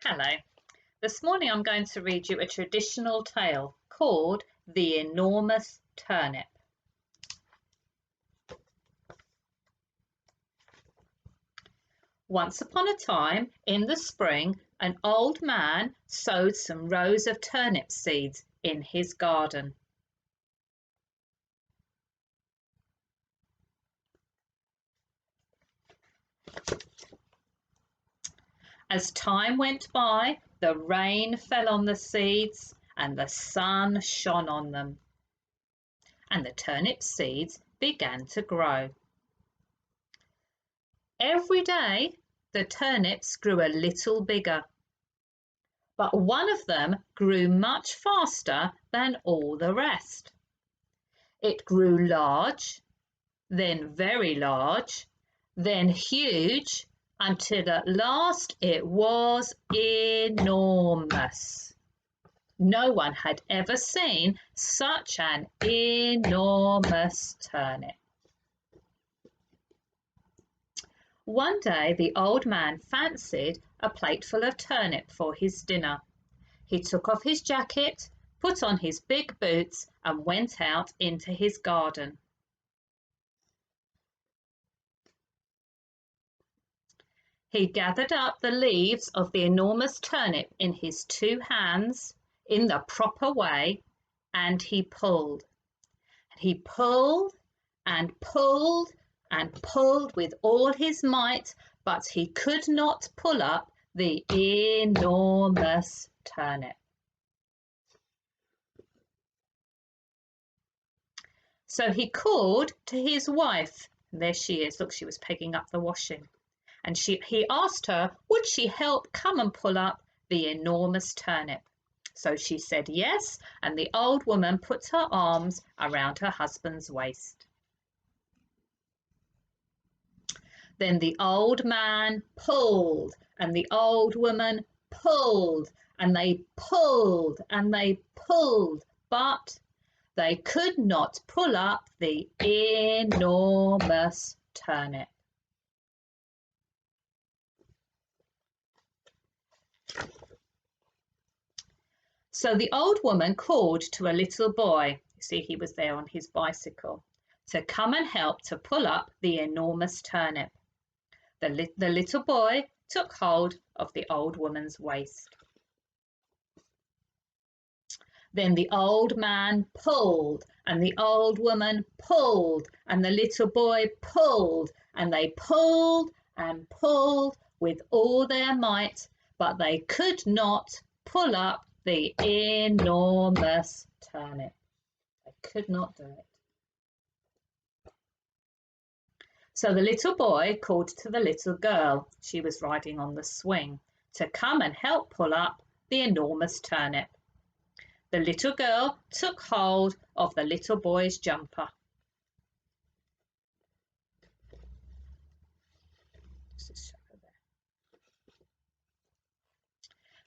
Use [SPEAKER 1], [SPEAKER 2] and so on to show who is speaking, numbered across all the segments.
[SPEAKER 1] Hello. This morning I'm going to read you a traditional tale called The Enormous Turnip. Once upon a time, in the spring, an old man sowed some rows of turnip seeds in his garden. As time went by, the rain fell on the seeds and the sun shone on them, and the turnip seeds began to grow. Every day, the turnips grew a little bigger, but one of them grew much faster than all the rest. It grew large, then very large, then huge, until at last it was enormous. No one had ever seen such an enormous turnip. One day the old man fancied a plateful of turnip for his dinner. He took off his jacket, put on his big boots, and went out into his garden. He gathered up the leaves of the enormous turnip in his two hands in the proper way, and he pulled. He pulled and pulled and pulled with all his might, but he could not pull up the enormous turnip. So he called to his wife. There she is. Look, she was pegging up the washing. And he asked her, would she help come and pull up the enormous turnip? So she said yes, and the old woman put her arms around her husband's waist. Then the old man pulled, and the old woman pulled, and they pulled, and they pulled, but they could not pull up the enormous turnip. So the old woman called to a little boy, you see he was there on his bicycle, to come and help to pull up the enormous turnip. The little boy took hold of the old woman's waist. Then the old man pulled, and the old woman pulled, and the little boy pulled, and they pulled and pulled with all their might, but they could not pull up the enormous turnip. They could not do it. So the little boy called to the little girl, she was riding on the swing, to come and help pull up the enormous turnip. The little girl took hold of the little boy's jumper.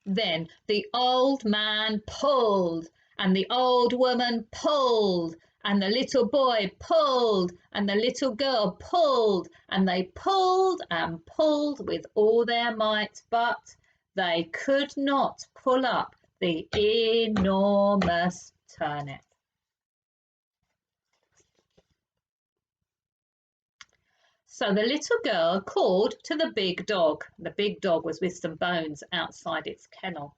[SPEAKER 1] Then the old man pulled, and the old woman pulled, and the little boy pulled, and the little girl pulled, and they pulled and pulled with all their might, but they could not pull up the enormous turnip. So the little girl called to the big dog. The big dog was with some bones outside its kennel,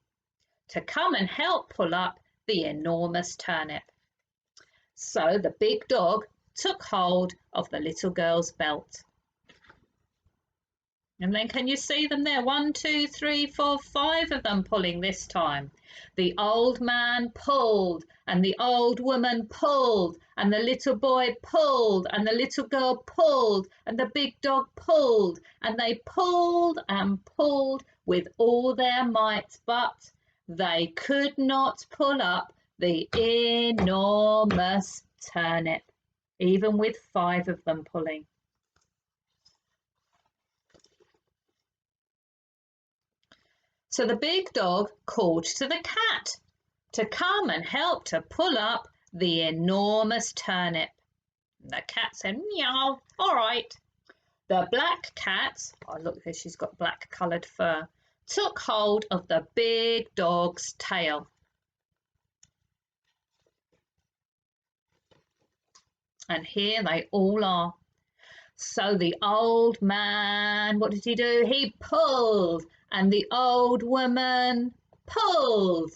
[SPEAKER 1] to come and help pull up the enormous turnip. So the big dog took hold of the little girl's belt. And then can you see them there? 1, 2, 3, 4, 5 of them pulling this time. The old man pulled, and the old woman pulled, and the little boy pulled, and the little girl pulled, and the big dog pulled, and they pulled and pulled with all their might, but they could not pull up the enormous turnip, even with 5 of them pulling. So the big dog called to the cat to come and help to pull up the enormous turnip. The cat said, meow, all right. The black cat, oh look, she's got black coloured fur. took hold of the big dog's tail. And here they all are. So the old man, what did he do? He pulled, and the old woman pulled,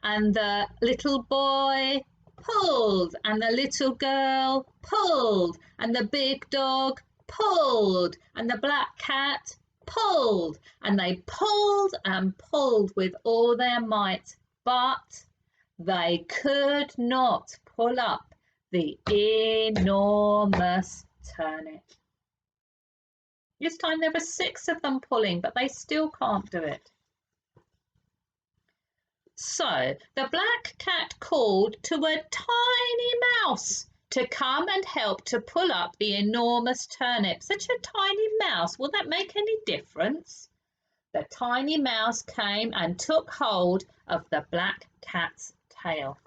[SPEAKER 1] and the little boy pulled, and the little girl pulled, and the big dog pulled, and the black cat pulled, and they pulled and pulled with all their might, but they could not pull up the enormous turnip. This time there were 6 of them pulling, but they still can't do it. So the black cat called to a tiny mouse to come and help to pull up the enormous turnip. Such a tiny mouse, will that make any difference? The tiny mouse came and took hold of the black cat's tail.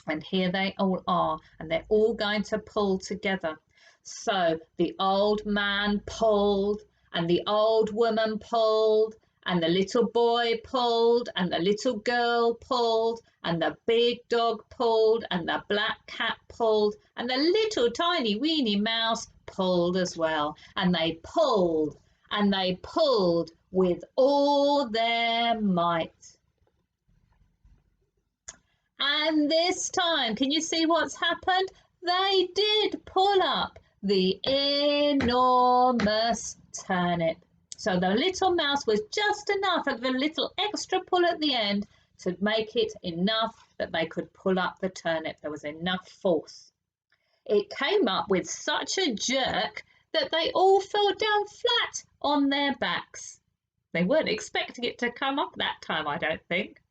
[SPEAKER 1] And here they all are, and they're all going to pull together. So the old man pulled, and the old woman pulled, and the little boy pulled, and the little girl pulled, and the big dog pulled, and the black cat pulled, and the little tiny weeny mouse pulled as well. And they pulled with all their might. And this time, can you see what's happened? They did pull up the enormous turnip. So the little mouse was just enough of a little extra pull at the end to make it enough that they could pull up the turnip. There was enough force. It came up with such a jerk that they all fell down flat on their backs. They weren't expecting it to come up that time, I don't think.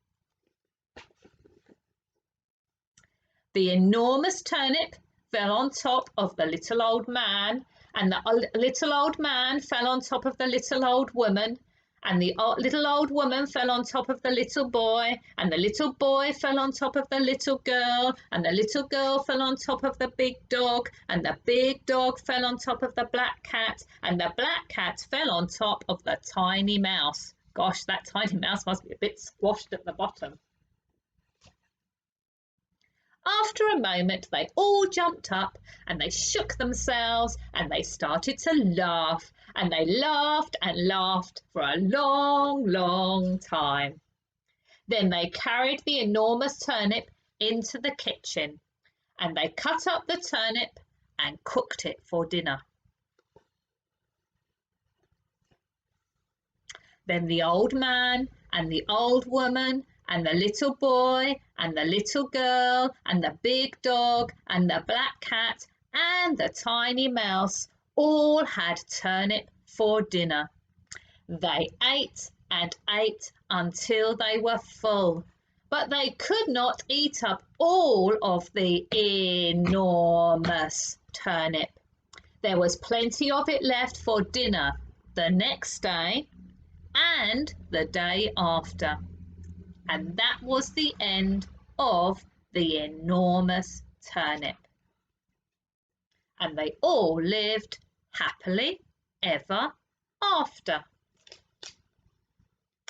[SPEAKER 1] The enormous turnip fell on top of the little old man, and the little old man fell on top of the little old woman, and the little old woman fell on top of the little boy, and the little boy fell on top of the little girl, and the little girl fell on top of the big dog, and the big dog fell on top of the black cat, and the black cat fell on top of the tiny mouse. Gosh, that tiny mouse must be a bit squashed at the bottom. After a moment, they all jumped up and they shook themselves and they started to laugh, and they laughed and laughed for a long, long time. Then they carried the enormous turnip into the kitchen, and they cut up the turnip and cooked it for dinner. Then the old man and the old woman and the little boy and the little girl and the big dog and the black cat and the tiny mouse all had turnip for dinner. They ate and ate until they were full, but they could not eat up all of the enormous turnip. There was plenty of it left for dinner the next day and the day after. And that was the end of the enormous turnip. And they all lived happily ever after.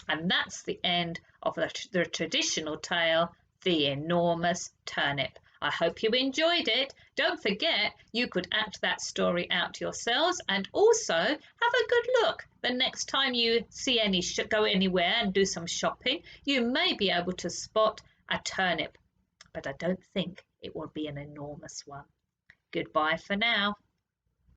[SPEAKER 1] And that's the end of the traditional tale, The Enormous Turnip. I hope you enjoyed it. Don't forget, you could act that story out yourselves, and also have a good look the next time you see go anywhere and do some shopping. You may be able to spot a turnip, but I don't think it will be an enormous one. Goodbye for now.